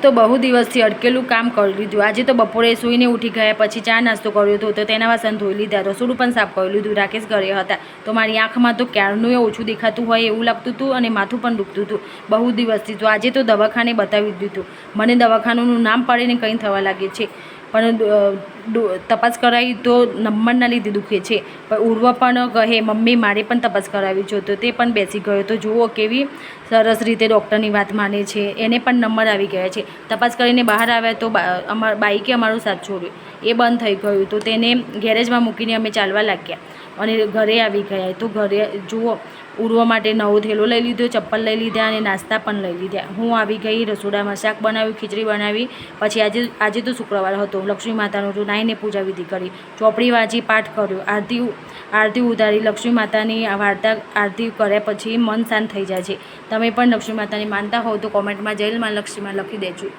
તો બહુ દિવસથી અટકેલું કામ કરી લીધું. આજે તો બપોરે સૂઈને ઉઠી ગયા પછી ચા નાસ્તો કર્યો હતો તો તેના વાસણ ધોઈ લીધા, રસોડું પણ સાફ કરી લીધું. રાકેશ ઘરે હતા તો મારી આંખમાં તો ક્યારનું ઓછું દેખાતું હોય એવું લાગતું હતું અને માથું પણ દુખતું હતું બહુ દિવસથી. તો આજે તો દવાખાને બતાવી દીધું. મને દવાખાનાનું નામ પાડીને કંઈ થવા લાગે છે, પણ તપાસ કરાવી તો નંબરના લીધે દુખે છે. પણ ઉર્વ પણ કહે મમ્મી મારે પણ તપાસ કરાવી છે, તો તે પણ બેસી ગયો. તો જુઓ કેવી સરસ રીતે ડૉક્ટરની વાત માને છે. એને પણ નંબર આવી ગયા છે. તપાસ કરીને બહાર આવ્યા તો બાઈકે અમારું સાથ છોડ્યું, એ બંધ થઈ ગયું. તો તેને ગેરેજમાં મૂકીને અમે ચાલવા લાગ્યા અને ઘરે આવી ગયા. તો ઘરે જુઓ ઉર્વ માટે નવો થેલો લઈ લીધો, ચપ્પલ લઈ લીધા અને નાસ્તા પણ લઈ લીધા. હું આવી ગઈ રસોડામાં, શાક બનાવ્યું, ખીચડી બનાવી. પછી આજે તો શુક્રવાર હતો, લક્ષ્મી માતાનું તો નાહીને પૂજા વિધિ કરી, ચોપડી વાંચી, પાઠ કર્યો, આરતી ઉતારી. લક્ષ્મી માતાની વાર્તા આરતી કર્યા પછી મન શાંત થઈ જાય છે. તમે પણ લક્ષ્મી માતાની માનતા હો તો કોમેન્ટમાં જય માં લક્ષ્મીમાં લખી દેજો.